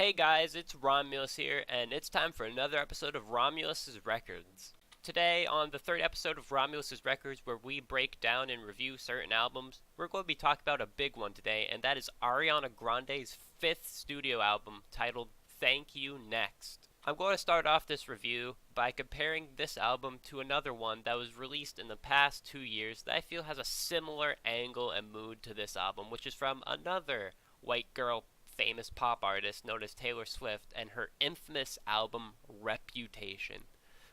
Hey guys, it's R0mulus here, and it's time for another episode of R0mulus's Records. Today, on the third episode of R0mulus's Records, where we break down and review certain albums, we're going to be talking about a big one today, and that is Ariana Grande's fifth studio album titled Thank You Next. I'm going to start off this review by comparing this album to another one that was released in the past 2 years that I feel has a similar angle and mood to this album, which is from another white girl famous pop artist known as Taylor Swift and her infamous album Reputation.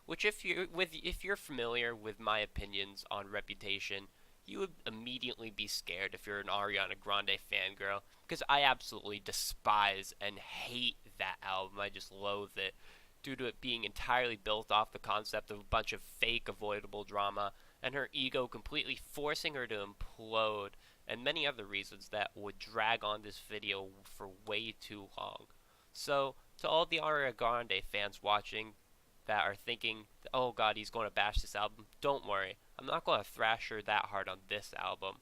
Which if you're familiar with my opinions on Reputation, you would immediately be scared if you're an Ariana Grande fangirl, because I absolutely despise and hate that album. I just loathe it due to it being entirely built off the concept of a bunch of fake avoidable drama and her ego completely forcing her to implode, and many other reasons that would drag on this video for way too long. So, to all the Ariana Grande fans watching that are thinking, oh god, he's going to bash this album, don't worry. I'm not going to thrash her that hard on this album.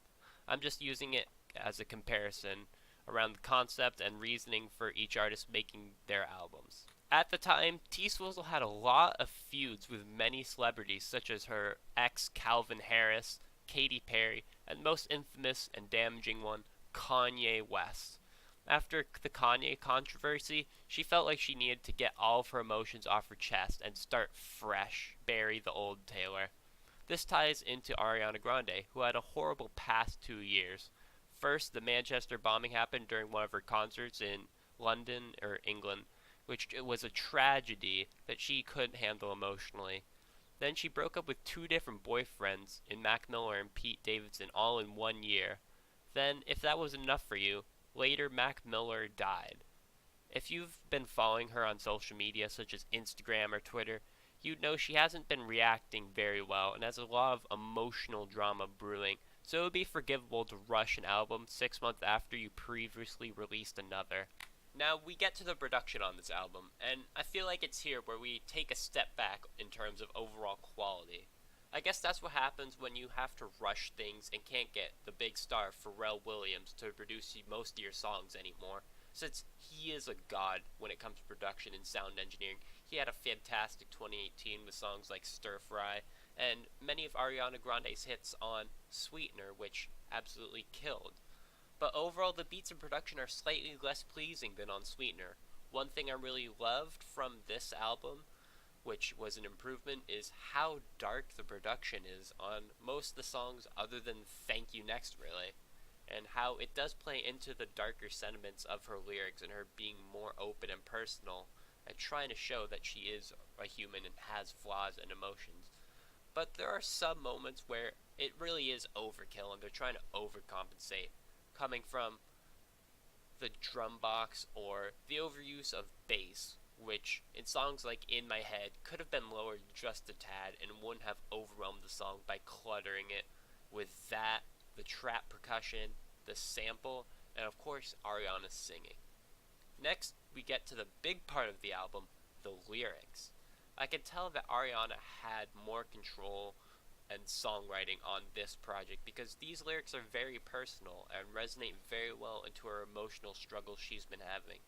I'm just using it as a comparison around the concept and reasoning for each artist making their albums. At the time, T Swizzle had a lot of feuds with many celebrities, such as her ex Calvin Harris, Katy Perry, and most infamous and damaging one, Kanye West. After the Kanye controversy, she felt like she needed to get all of her emotions off her chest and start fresh, bury the old Taylor. This ties into Ariana Grande, who had a horrible past 2 years. First, the Manchester bombing happened during one of her concerts in London or England, which was a tragedy that she couldn't handle emotionally. Then she broke up with two different boyfriends in Mac Miller and Pete Davidson all in 1 year. Then, if that wasn't enough for you, later Mac Miller died. If you've been following her on social media such as Instagram or Twitter, you'd know she hasn't been reacting very well and has a lot of emotional drama brewing, so it would be forgivable to rush an album 6 months after you previously released another. Now, we get to the production on this album, and I feel like it's here where we take a step back in terms of overall quality. I guess that's what happens when you have to rush things and can't get the big star Pharrell Williams to produce most of your songs anymore, since he is a god when it comes to production and sound engineering. He had a fantastic 2018 with songs like Stir Fry, and many of Ariana Grande's hits on Sweetener, which absolutely killed. But overall, the beats and production are slightly less pleasing than on Sweetener. One thing I really loved from this album, which was an improvement, is how dark the production is on most of the songs other than Thank You Next, really. And how it does play into the darker sentiments of her lyrics and her being more open and personal and trying to show that she is a human and has flaws and emotions. But there are some moments where it really is overkill and they're trying to overcompensate, coming from the drum box or the overuse of bass, which in songs like In My Head could have been lowered just a tad and wouldn't have overwhelmed the song by cluttering it with that, the trap percussion, the sample, and of course Ariana's singing. Next, we get to the big part of the album, the lyrics. I can tell that Ariana had more control and songwriting on this project because these lyrics are very personal and resonate very well into her emotional struggles she's been having.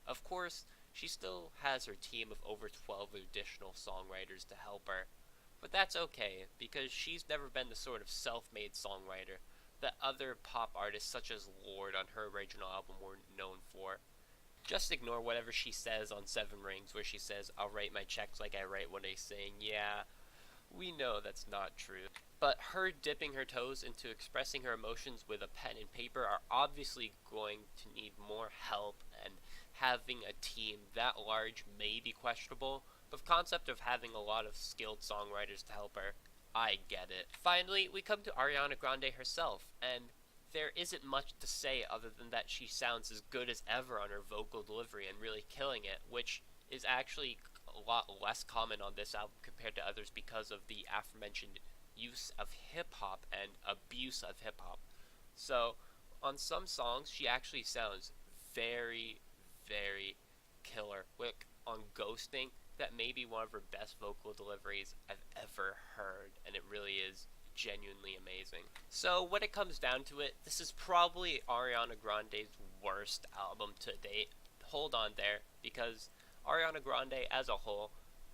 Of course, she still has her team of over 12 additional songwriters to help her, but that's okay because she's never been the sort of self-made songwriter that other pop artists such as Lorde on her original album were known for. Just ignore whatever she says on Seven Rings where she says, I'll write my checks like I write when I sing. Yeah, we know that's not true. But her dipping her toes into expressing her emotions with a pen and paper are obviously going to need more help, and having a team that large may be questionable, but the concept of having a lot of skilled songwriters to help her, I get it. Finally, we come to Ariana Grande herself, and there isn't much to say other than that she sounds as good as ever on her vocal delivery and really killing it, which is actually a lot less common on this album compared to others because of the aforementioned use of hip-hop and abuse of hip-hop. So, on some songs, she actually sounds very, very killer. Like on Ghosting, that may be one of her best vocal deliveries I've ever heard, and it really is genuinely amazing. So when it comes down to it, this is probably Ariana Grande's worst album to date. hold on there, because Ariana Grande as a whole,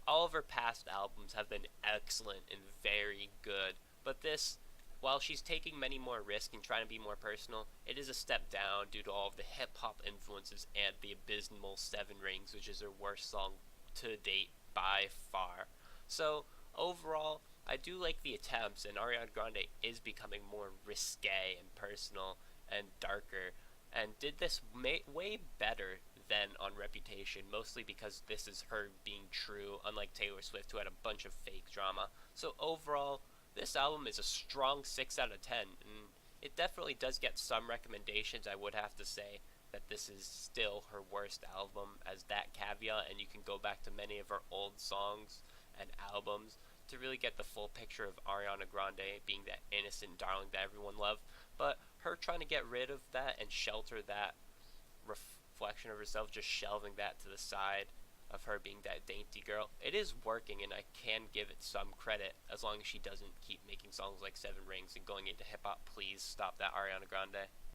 all of her past albums have been excellent and very good, but this, while she's taking many more risks and trying to be more personal, it is a step down due to all of the hip hop influences and the abysmal Seven Rings, which is her worst song to date by far. So overall, I do like the attempts, and Ariana Grande is becoming more risque and personal and darker, and did this way better than on Reputation, mostly because this is her being true, unlike Taylor Swift, who had a bunch of fake drama. So overall, this album is a strong 6 out of 10, and it definitely does get some recommendations. I would have to say that this is still her worst album, as that caveat, and you can go back to many of her old songs and albums to really get the full picture of Ariana Grande being that innocent darling that everyone loved. But her trying to get rid of that and shelter that reflection of herself, just shelving that to the side of her being that dainty girl, it is working, and I can give it some credit as long as she doesn't keep making songs like Seven Rings and going into hip hop. Please stop that, Ariana Grande.